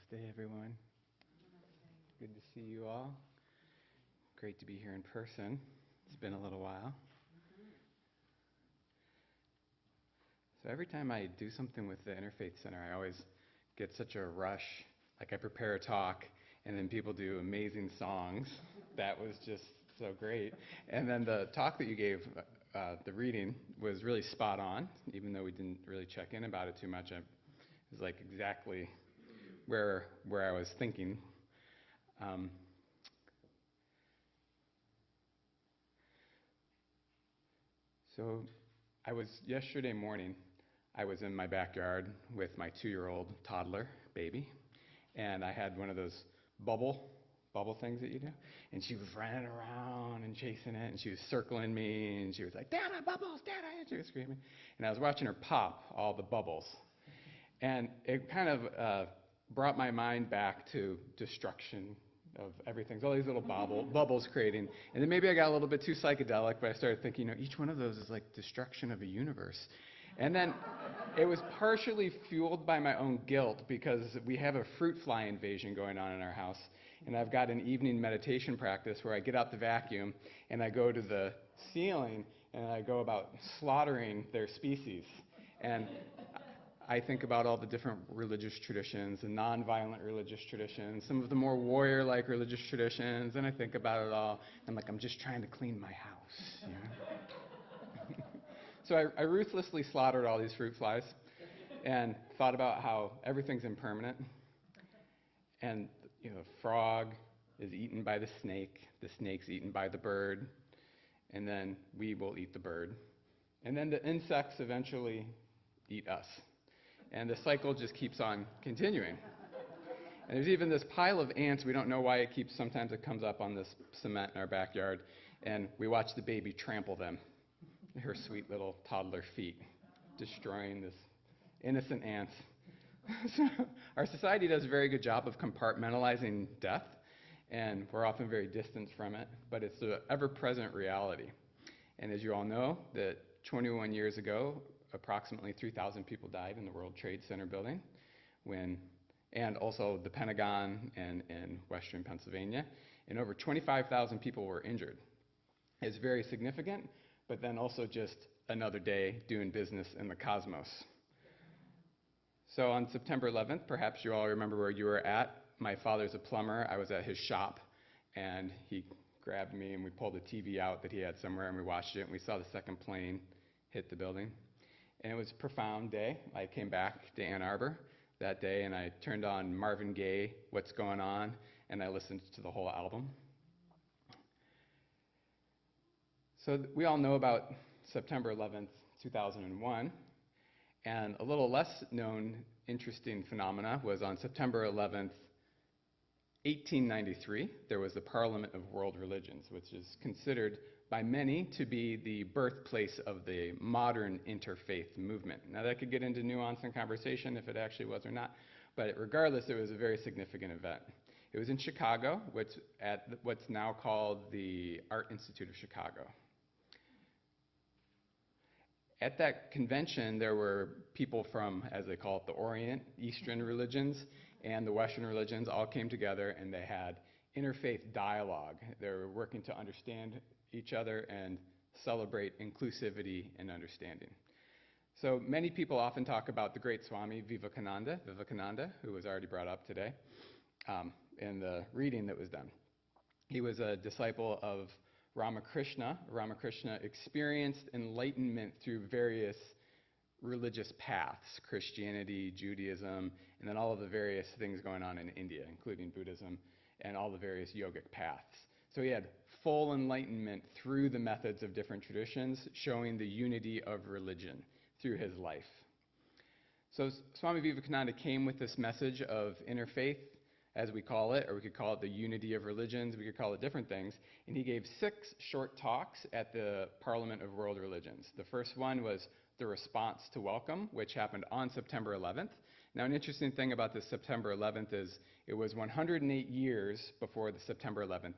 Namaste, everyone. Good to see you all. Great to be here in person. It's been a little while. So every time I do something with the Interfaith Center, I always get such a rush. Like I prepare a talk, and then people do amazing songs. That was just so great. And then the talk that you gave, the reading, was really spot on, even though we didn't really check in about it too much. It was like exactly where I was thinking. So yesterday morning, I was in my backyard with my 2-year-old toddler baby, and I had one of those bubble things that you do, and she was running around and chasing it, and she was circling me, and she was like, "Dada, bubbles, Dada," and she was screaming, and I was watching her pop all the bubbles, and it kind of brought my mind back to destruction of everything. So all these little bubbles creating. And then maybe I got a little bit too psychedelic, but I started thinking, each one of those is like destruction of a universe. And then it was partially fueled by my own guilt because we have a fruit fly invasion going on in our house. And I've got an evening meditation practice where I get out the vacuum and I go to the ceiling and I go about slaughtering their species. And I think about all the different religious traditions, the non-violent religious traditions, some of the more warrior-like religious traditions, and I think about it all. I'm like, I'm just trying to clean my house, So I ruthlessly slaughtered all these fruit flies and thought about how everything's impermanent. And, the frog is eaten by the snake's eaten by the bird, and then we will eat the bird. And then the insects eventually eat us. And the cycle just keeps on continuing. And there's even this pile of ants. We don't know why sometimes it comes up on this cement in our backyard. And we watch the baby trample them, her sweet little toddler feet, destroying this innocent ants. So our society does a very good job of compartmentalizing death, and we're often very distant from it, but it's an ever-present reality. And as you all know, that 21 years ago, approximately 3,000 people died in the World Trade Center building, and also the Pentagon and in Western Pennsylvania, and over 25,000 people were injured. It's very significant, but then also just another day doing business in the cosmos. So on September 11th, perhaps you all remember where you were at. My father's a plumber. I was at his shop, and he grabbed me, and we pulled a TV out that he had somewhere, and we watched it, and we saw the second plane hit the building. And it was a profound day. I came back to Ann Arbor that day, and I turned on Marvin Gaye, What's Going On, and I listened to the whole album. So we all know about September 11th, 2001, and a little less known interesting phenomena was on September 11th, 1893, there was the Parliament of World Religions, which is considered by many to be the birthplace of the modern interfaith movement. Now that could get into nuance and conversation if it actually was or not, but regardless, it was a very significant event. It was in Chicago, at what's now called the Art Institute of Chicago. At that convention, there were people from, as they call it, the Orient, Eastern religions, and the Western religions all came together, and they had interfaith dialogue. They were working to understand each other and celebrate inclusivity and understanding. So many people often talk about the great Swami Vivekananda, who was already brought up today in the reading that was done. He was a disciple of Ramakrishna. Ramakrishna experienced enlightenment through various religious paths, Christianity, Judaism, and then all of the various things going on in India, including Buddhism, and all the various yogic paths. So he had full enlightenment through the methods of different traditions, showing the unity of religion through his life. So Swami Vivekananda came with this message of interfaith, as we call it, or we could call it the unity of religions, we could call it different things, and he gave 6 short talks at the Parliament of World Religions. The first one was the response to welcome, which happened on September 11th. Now, an interesting thing about this September 11th is it was 108 years before the September 11th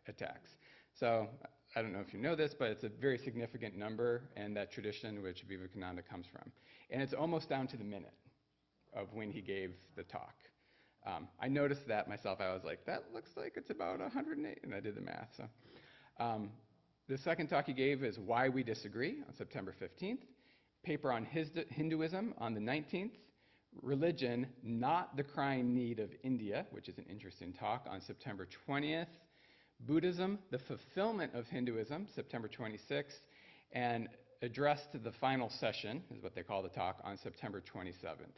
attacks. So I don't know if you know this, but it's a very significant number in that tradition which Vivekananda comes from. And it's almost down to the minute of when he gave the talk. I noticed that myself. I was like, that looks like it's about 108, and I did the math. So, the second talk he gave is Why We Disagree on September 15th. Paper on Hinduism on the 19th. Religion, Not the Crying Need of India, which is an interesting talk, on September 20th. Buddhism, The Fulfillment of Hinduism, September 26th. And Address to the Final Session, is what they call the talk, on September 27th.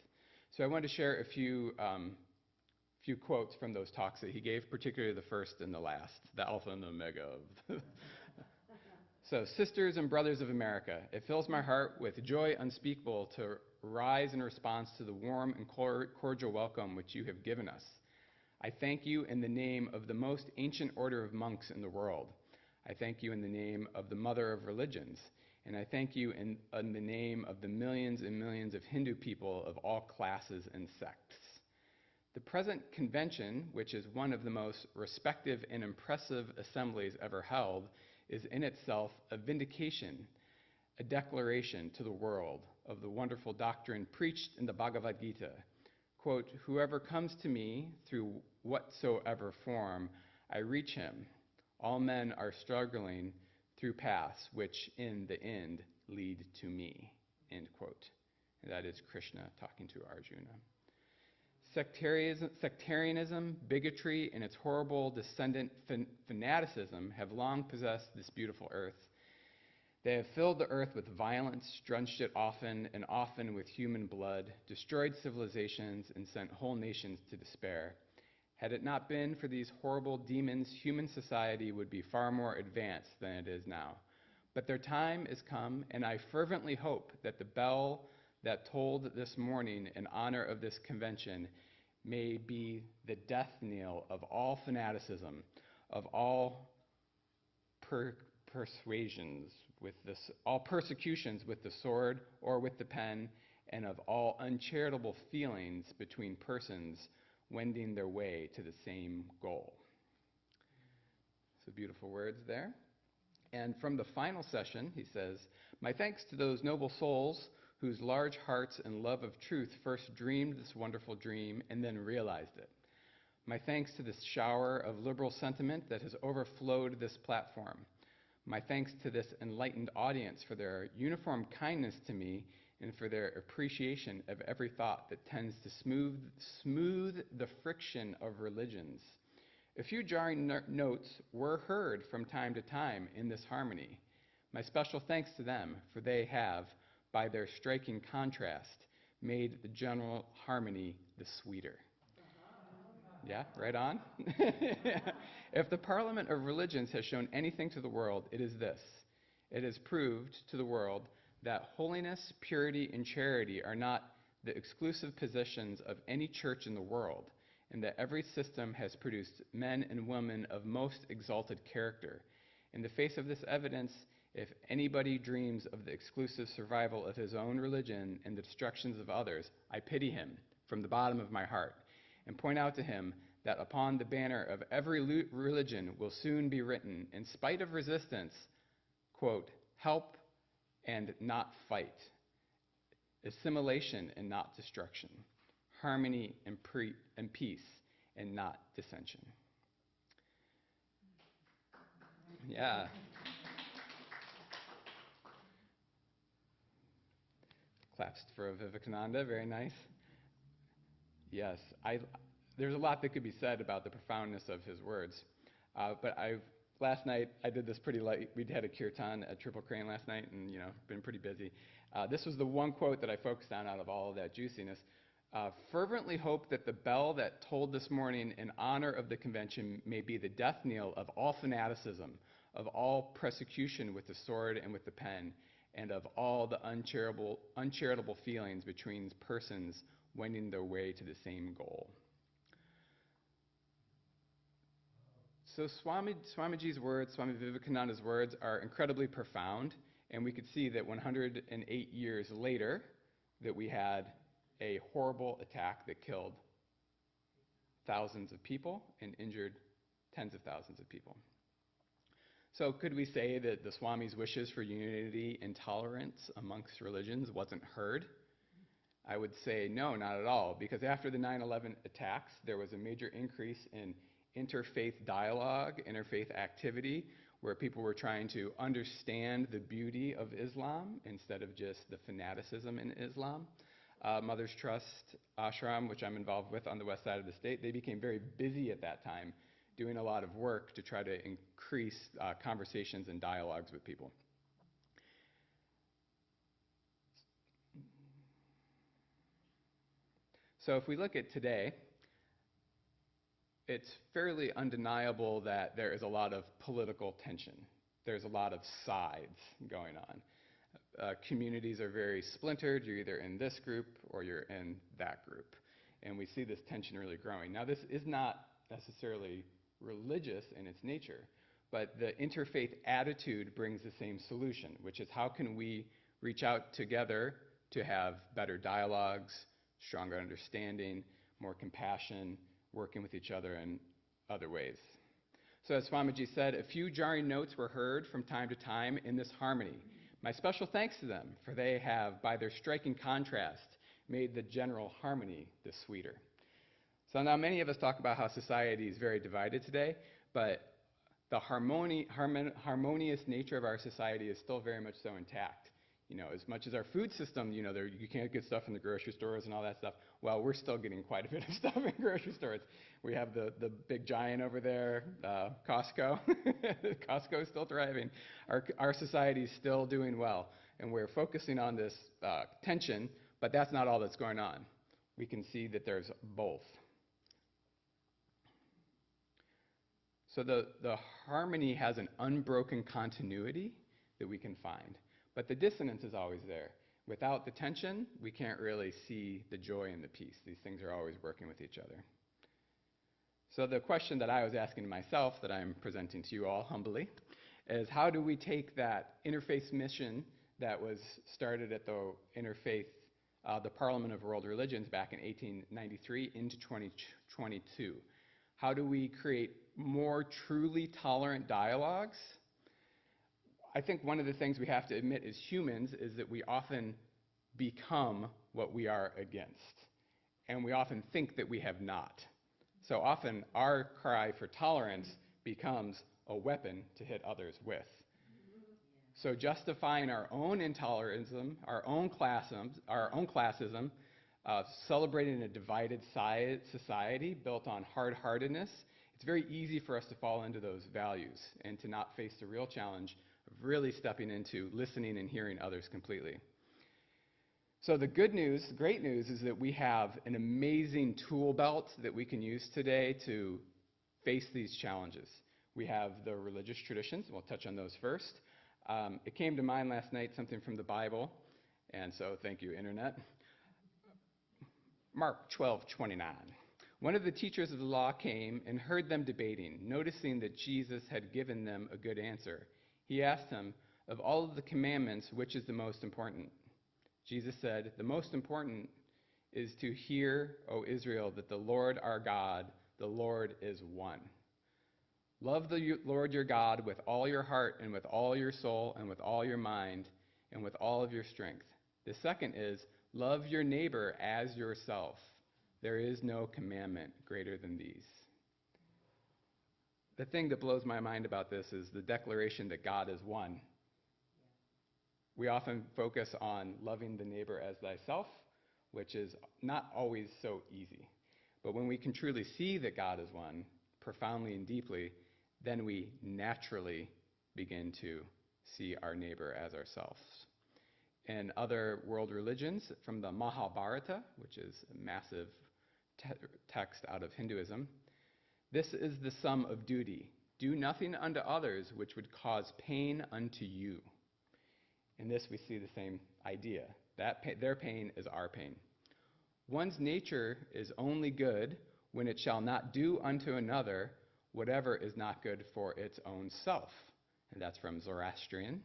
So I wanted to share a few quotes from those talks that he gave, particularly the first and the last, the alpha and the omega of So, sisters and brothers of America, it fills my heart with joy unspeakable to rise in response to the warm and cordial welcome which you have given us. I thank you in the name of the most ancient order of monks in the world. I thank you in the name of the mother of religions. And I thank you in the name of the millions and millions of Hindu people of all classes and sects. The present convention, which is one of the most respective and impressive assemblies ever held, is in itself a vindication, a declaration to the world of the wonderful doctrine preached in the Bhagavad Gita. Quote, whoever comes to me through whatsoever form, I reach him. All men are struggling through paths which in the end lead to me, end quote. And that is Krishna talking to Arjuna. Sectarianism, bigotry, and its horrible descendant fanaticism have long possessed this beautiful earth. They have filled the earth with violence, drenched it often and often with human blood, destroyed civilizations, and sent whole nations to despair. Had it not been for these horrible demons, human society would be far more advanced than it is now. But their time is come, and I fervently hope that the bell that tolled this morning in honor of this convention may be the death knell of all fanaticism, of all persuasions with this, all persecutions with the sword or with the pen, and of all uncharitable feelings between persons wending their way to the same goal. So beautiful words there. And from the final session, he says, my thanks to those noble souls whose large hearts and love of truth first dreamed this wonderful dream and then realized it. My thanks to this shower of liberal sentiment that has overflowed this platform. My thanks to this enlightened audience for their uniform kindness to me and for their appreciation of every thought that tends to smooth the friction of religions. A few jarring notes were heard from time to time in this harmony. My special thanks to them, for they have, by their striking contrast, made the general harmony the sweeter. Yeah, right on? If the Parliament of Religions has shown anything to the world, it is this. It has proved to the world that holiness, purity, and charity are not the exclusive positions of any church in the world, and that every system has produced men and women of most exalted character. In the face of this evidence, if anybody dreams of the exclusive survival of his own religion and the destructions of others, I pity him from the bottom of my heart, and point out to him that upon the banner of every religion will soon be written, in spite of resistance, quote, help and not fight, assimilation and not destruction, harmony and peace and not dissension. Yeah. Claps for Vivekananda, very nice. Yes, there's a lot that could be said about the profoundness of his words, but last night I did this pretty light. We had a kirtan at Triple Crane last night, and been pretty busy. This was the one quote that I focused on out of all of that juiciness. Fervently hope that the bell that tolled this morning in honor of the convention may be the death knell of all fanaticism, of all persecution with the sword and with the pen, and of all the uncharitable feelings between persons wending their way to the same goal. So Swamiji's words, Swami Vivekananda's words, are incredibly profound, and we could see that 108 years later that we had a horrible attack that killed thousands of people and injured tens of thousands of people. So could we say that the Swami's wishes for unity and tolerance amongst religions wasn't heard? I would say no, not at all, because after the 9/11 attacks, there was a major increase in interfaith dialogue, interfaith activity, where people were trying to understand the beauty of Islam instead of just the fanaticism in Islam. Mother's Trust Ashram, which I'm involved with on the west side of the state, they became very busy at that time doing a lot of work to try to increase conversations and dialogues with people. So if we look at today, it's fairly undeniable that there is a lot of political tension. There's a lot of sides going on. Communities are very splintered. You're either in this group or you're in that group. And we see this tension really growing. Now, this is not necessarily religious in its nature, but the interfaith attitude brings the same solution, which is how can we reach out together to have better dialogues, stronger understanding, more compassion, working with each other in other ways. So as Swamiji said, a few jarring notes were heard from time to time in this harmony. My special thanks to them, for they have, by their striking contrast, made the general harmony the sweeter. So now many of us talk about how society is very divided today, but the harmonious nature of our society is still very much so intact. You know, as much as our food system, you know, you can't get stuff in the grocery stores and all that stuff. Well, we're still getting quite a bit of stuff in grocery stores. We have the big giant over there, Costco. Costco is still thriving. Our society is still doing well. And we're focusing on this tension, but that's not all that's going on. We can see that there's both. So the harmony has an unbroken continuity that we can find. But the dissonance is always there. Without the tension, we can't really see the joy and the peace. These things are always working with each other. So the question that I was asking myself, that I'm presenting to you all humbly, is how do we take that interfaith mission that was started at the Interfaith, the Parliament of World Religions back in 1893 into 2022? How do we create more truly tolerant dialogues? I think one of the things we have to admit as humans is that we often become what we are against. And we often think that we have not. So often our cry for tolerance becomes a weapon to hit others with. So justifying our own intolerantism, our own classism, celebrating a divided society built on hard-heartedness, it's very easy for us to fall into those values and to not face the real challenge of really stepping into listening and hearing others completely. So the good news, the great news, is that we have an amazing tool belt that we can use today to face these challenges. We have the religious traditions. We'll touch on those first. It came to mind last night, something from the Bible, and so thank you, Internet. Mark 12:29. One of the teachers of the law came and heard them debating. Noticing that Jesus had given them a good answer, he asked him, "Of all of the commandments, which is the most important?" Jesus said, "The most important is to hear, O Israel, that the Lord our God, the Lord is one. Love the Lord your God with all your heart and with all your soul and with all your mind and with all of your strength. The second is, love your neighbor as yourself. There is no commandment greater than these." The thing that blows my mind about this is the declaration that God is one. We often focus on loving the neighbor as thyself, which is not always so easy. But when we can truly see that God is one, profoundly and deeply, then we naturally begin to see our neighbor as ourselves. In other world religions, from the Mahabharata, which is a massive text out of Hinduism, this is the sum of duty. Do nothing unto others which would cause pain unto you. In this we see the same idea. Their pain is our pain. One's nature is only good when it shall not do unto another whatever is not good for its own self. And that's from Zoroastrian.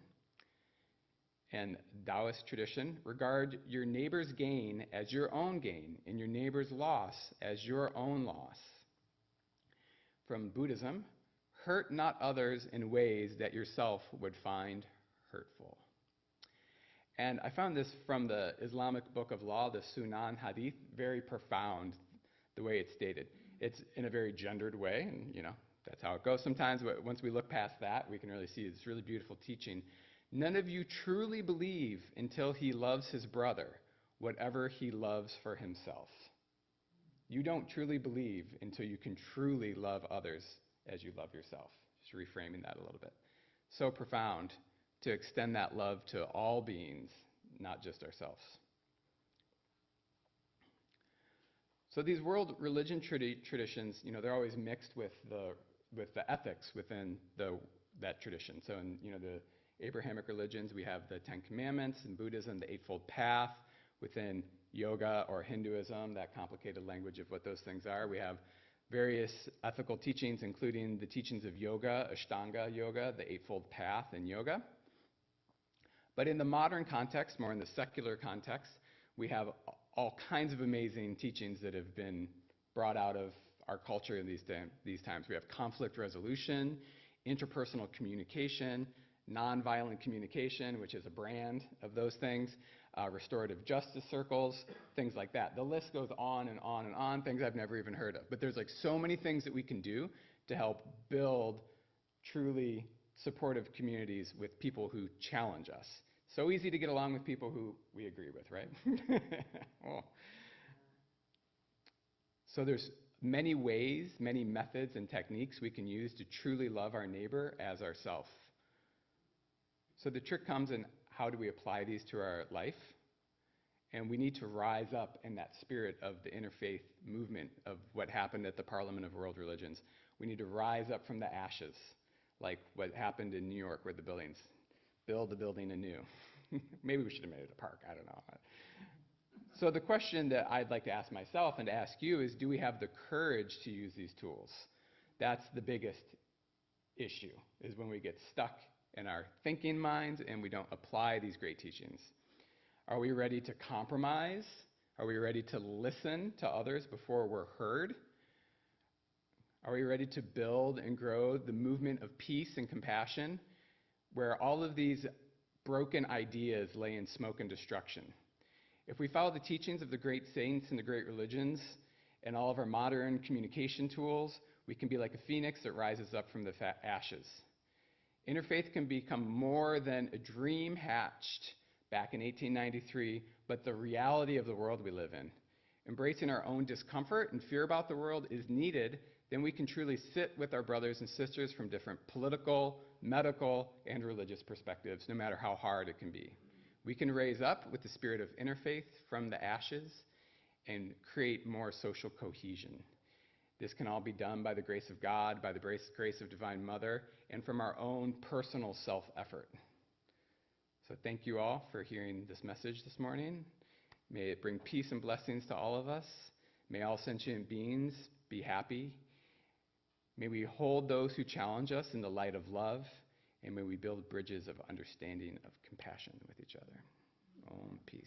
And Taoist tradition, regard your neighbor's gain as your own gain, and your neighbor's loss as your own loss. From Buddhism, hurt not others in ways that yourself would find hurtful. And I found this from the Islamic book of law, the Sunan Hadith, very profound, the way it's stated. It's in a very gendered way, and that's how it goes sometimes, but once we look past that, we can really see this really beautiful teaching. None of you truly believe until he loves his brother, whatever he loves for himself. You don't truly believe until you can truly love others as you love yourself. Just reframing that a little bit. So profound to extend that love to all beings, not just ourselves. So these world religion traditions, they're always mixed with the ethics within that tradition. So in the Abrahamic religions, we have the Ten Commandments. In Buddhism, the Eightfold Path. Within yoga or Hinduism, that complicated language of what those things are, we have various ethical teachings, including the teachings of yoga, Ashtanga yoga, the Eightfold Path in yoga. But in the modern context, more in the secular context, we have all kinds of amazing teachings that have been brought out of our culture in these times. We have conflict resolution, interpersonal communication, nonviolent communication, which is a brand of those things, restorative justice circles, things like that. The list goes on and on and on, things I've never even heard of. But there's so many things that we can do to help build truly supportive communities with people who challenge us. So easy to get along with people who we agree with, right? Oh. So there's many ways, many methods and techniques we can use to truly love our neighbor as ourself. So the trick comes in, how do we apply these to our life? And we need to rise up in that spirit of the interfaith movement of what happened at the Parliament of World Religions. We need to rise up from the ashes, like what happened in New York with the buildings. Build the building anew. Maybe we should have made it a park, I don't know. So the question that I'd like to ask myself and to ask you is, do we have the courage to use these tools? That's the biggest issue, is when we get stuck in our thinking minds and we don't apply these great teachings. Are we ready to compromise? Are we ready to listen to others before we're heard? Are we ready to build and grow the movement of peace and compassion, where all of these broken ideas lay in smoke and destruction? If we follow the teachings of the great saints and the great religions and all of our modern communication tools, we can be like a phoenix that rises up from the ashes. Interfaith can become more than a dream hatched back in 1893, but the reality of the world we live in. Embracing our own discomfort and fear about the world is needed, then we can truly sit with our brothers and sisters from different political, medical, and religious perspectives, no matter how hard it can be. We can raise up with the spirit of interfaith from the ashes and create more social cohesion. This can all be done by the grace of God, by the grace of Divine Mother, and from our own personal self-effort. So thank you all for hearing this message this morning. May it bring peace and blessings to all of us. May all sentient beings be happy. May we hold those who challenge us in the light of love, and may we build bridges of understanding, of compassion with each other. Peace.